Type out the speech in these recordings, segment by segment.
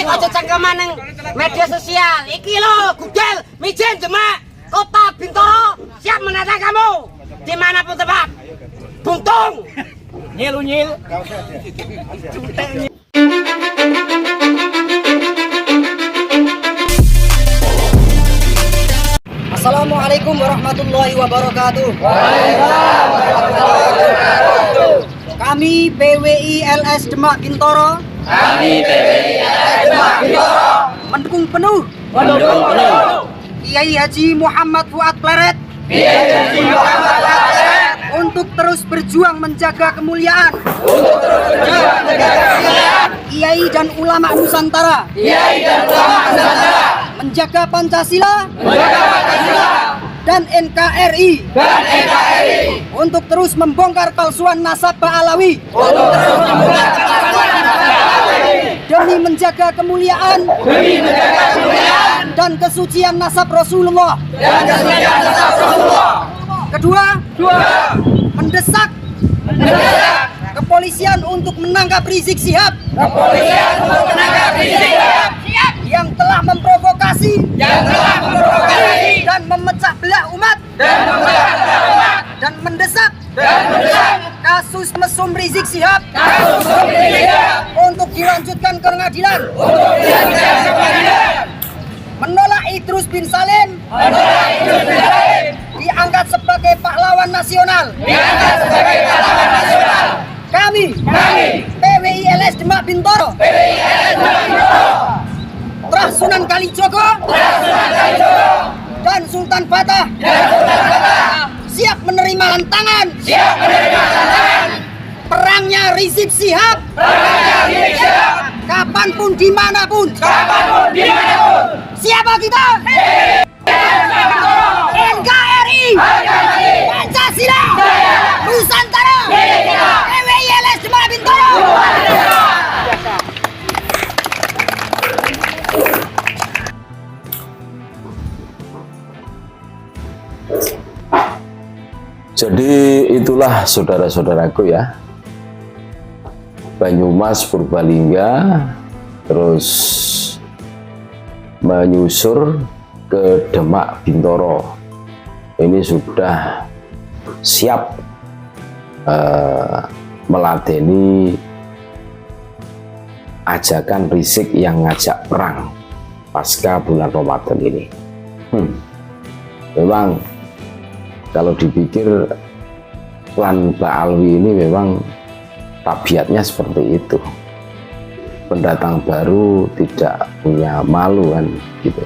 aja cangkeman ning media sosial. Iki lho, Google, Mijen Demak, Kota Bintoro siap menata kamu dimanapun tempat. Buntung. Nyil. Assalamualaikum warahmatullahi wabarakatuh. Kami PWI LS Demak Bintoro. Mendukung penuh. Kiai Haji Muhammad Fuad Pleret. Untuk terus berjuang menjaga kemuliaan. Kiai dan ulama Nusantara. Menjaga Pancasila. Dan NKRI. Untuk terus membongkar palsuan nasabah Alawi. Demi menjaga kemuliaan. Dan kesucian nasab Rasulullah. Kedua, mendesak kepolisian untuk menangkap Rizik Syihab yang telah memprovokasi dan memecah belah umat dan mendesak kasus mesum Rizik Syihab untuk dilanjutkan ke pengadilan. Menolak Idrus bin Salim diangkat sebagai pahlawan nasional. Kami PWI LS Demak Bintoro, Trah Sunan Kalijogo dan Sultan Fatah siap menerima tantangan perangnya Rizik Syihab kapanpun dimanapun. Siapa kita? NKRI, Pancasila, Nusantara, PWI LS Demak Bintoro. Jadi itulah saudara-saudaraku ya, Banyumas, Purbalingga, terus menyusur ke Demak Bintoro. Ini sudah siap meladeni ajakan Rizik yang ngajak perang pasca bulan Ramadan ini. Memang kalau dipikir plan Pak Alwi ini memang tabiatnya seperti itu. Pendatang baru tidak punya malu kan gitu.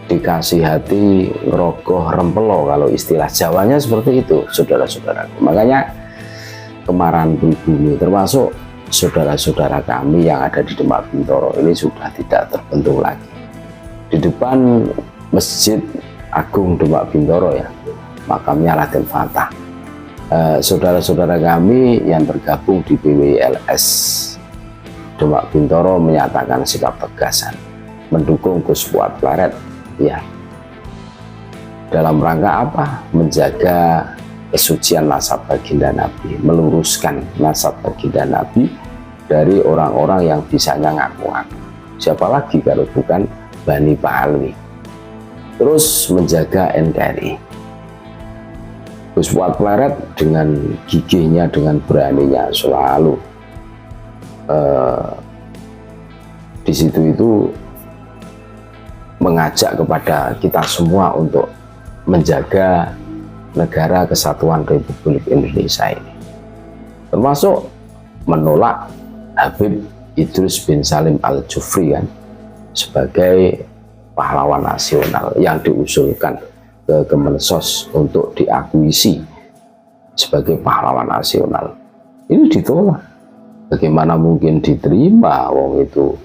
Dikasih hati ngerogoh rempelo, kalau istilah Jawanya seperti itu, saudara-saudaraku. Makanya kemarahan pribumi termasuk saudara-saudara kami yang ada di Demak Bintoro ini sudah tidak terbentuk lagi. Di depan Masjid Agung Demak Bintoro ya, makamnya Raden Fatah. Saudara-saudara kami yang tergabung di PWI LS Demak Bintoro menyatakan sikap tegasan mendukung Gus Fuad Pleret ya, dalam rangka apa? Menjaga kesucian nasab baginda Nabi, meluruskan nasab baginda Nabi dari orang-orang yang bisanya ngaku-ngaku. Siapa lagi kalau bukan Bani Pak Alwi. Terus menjaga NKRI. Gus Fuad Pleret dengan gigihnya, dengan beraninya selalu di situ itu mengajak kepada kita semua untuk menjaga negara kesatuan Republik Indonesia ini, termasuk menolak Habib Idrus bin Salim Al-Jufri kan sebagai pahlawan nasional yang diusulkan ke Kemensos untuk diakuisi sebagai pahlawan nasional. Ini ditolak. Bagaimana mungkin diterima? Wong itu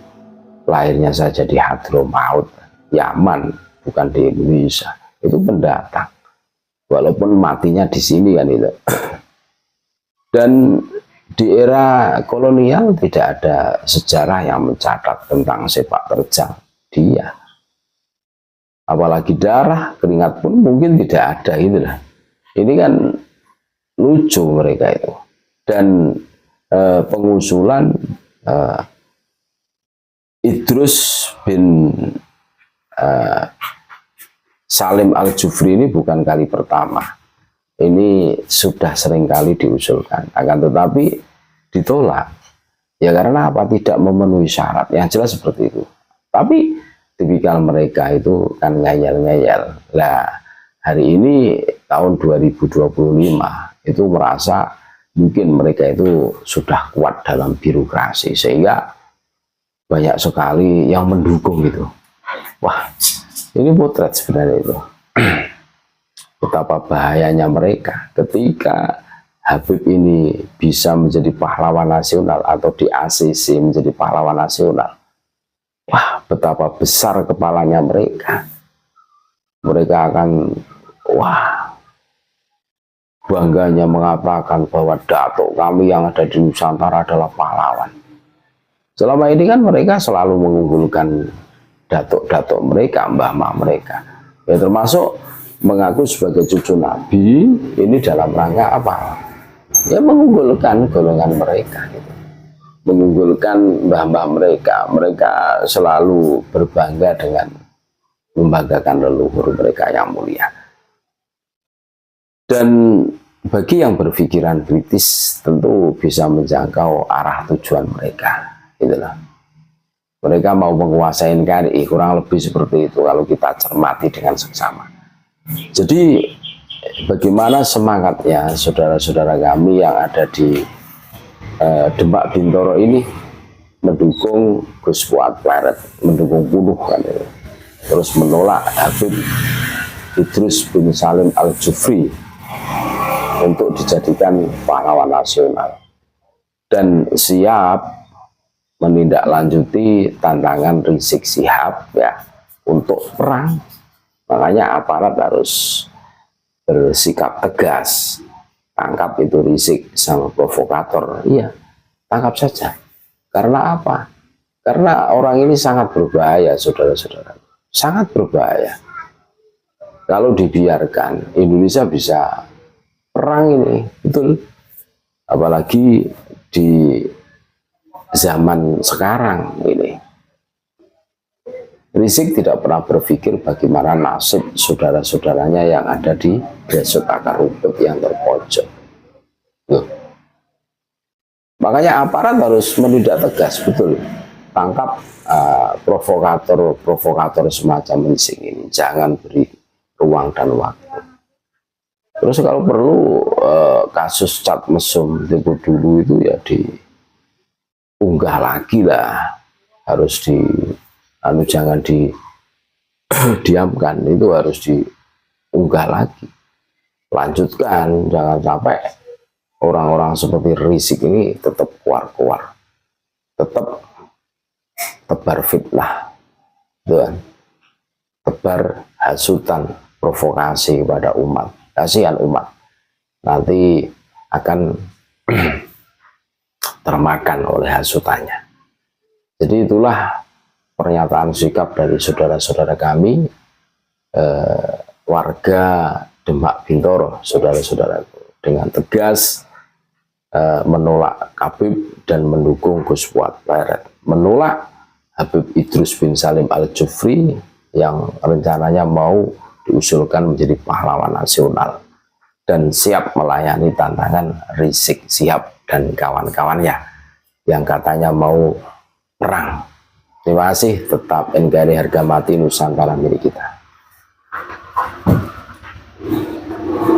lahirnya saja di Hadramaut, Yaman, bukan di Indonesia. Itu pendatang, walaupun matinya di sini kan itu. Dan di era kolonial tidak ada sejarah yang mencatat tentang sepak terjang dia. Apalagi darah, keringat pun mungkin tidak ada gitu lah. Ini kan lucu mereka itu. Dan pengusulan Idrus bin Salim Al-Jufri ini bukan kali pertama. Ini sudah sering kali diusulkan, akan tetapi ditolak. Ya karena apa? Tidak memenuhi syarat. Yang jelas seperti itu. Tapi tipikal mereka itu kan ngeyel-ngeyel. Nah, hari ini tahun 2025 itu merasa mungkin mereka itu sudah kuat dalam birokrasi sehingga banyak sekali yang mendukung gitu. Wah, ini potret sebenarnya itu. Betapa bahayanya mereka ketika Habib ini bisa menjadi pahlawan nasional atau di ACC menjadi pahlawan nasional. Wah, betapa besar kepalanya mereka. Mereka akan, wah, bangganya mengatakan bahwa datuk kami yang ada di Nusantara adalah pahlawan. Selama ini kan mereka selalu mengunggulkan datuk-datuk mereka, mbah-mbah mereka. Ya termasuk mengaku sebagai cucu Nabi, ini dalam rangka apa? Ya mengunggulkan golongan mereka gitu. Mengunggulkan mbah-mbah mereka. Mereka selalu berbangga dengan membanggakan leluhur mereka yang mulia. Dan bagi yang berpikiran kritis tentu bisa menjangkau arah tujuan mereka. Itulah. Mereka mau menguasai NKRI, kurang lebih seperti itu kalau kita cermati dengan seksama. Jadi bagaimana semangatnya saudara-saudara kami yang ada di Demak Bintoro ini mendukung Gus Fuad Pleret, mendukung penuh kan itu. Terus menolak Habib Idrus bin Salim Al-Jufri untuk dijadikan pahlawan nasional dan siap menindaklanjuti tantangan Rizik Syihab ya untuk perang. Makanya aparat harus bersikap tegas. Tangkap itu Rizik sang provokator. Iya, tangkap saja. Karena apa? Karena orang ini sangat berbahaya, saudara-saudara. Sangat berbahaya. Kalau dibiarkan, Indonesia bisa perang ini, betul. Apalagi di zaman sekarang ini. Rizik tidak pernah berpikir bagaimana nasib saudara-saudaranya yang ada di grassroots akar rumput yang terpojok. Loh. Makanya aparat harus menindak tegas, betul. Tangkap provokator semacam Rizik ini. Jangan beri ruang dan waktu. Terus kalau perlu kasus cat mesum tempo dulu itu ya diunggah lagi lah. Harus jangan diamkan, itu harus diunggah lagi, lanjutkan, jangan sampai orang-orang seperti Rizik ini tetap keluar, tetap tebar fitnah, tuan, tebar hasutan, provokasi kepada umat, kasihan umat, nanti akan termakan oleh hasutannya. Jadi itulah pernyataan sikap dari saudara-saudara kami, warga Demak Bintoro, saudara-saudara, dengan tegas menolak Habib dan mendukung Gus Fuad Pleret, menolak Habib Idrus bin Salim Al-Jufri yang rencananya mau diusulkan menjadi pahlawan nasional dan siap melayani tantangan Rizik Syihab dan kawan-kawannya yang katanya mau perang. Terima kasih, tetap NKRI harga mati, Nusantara milik kita.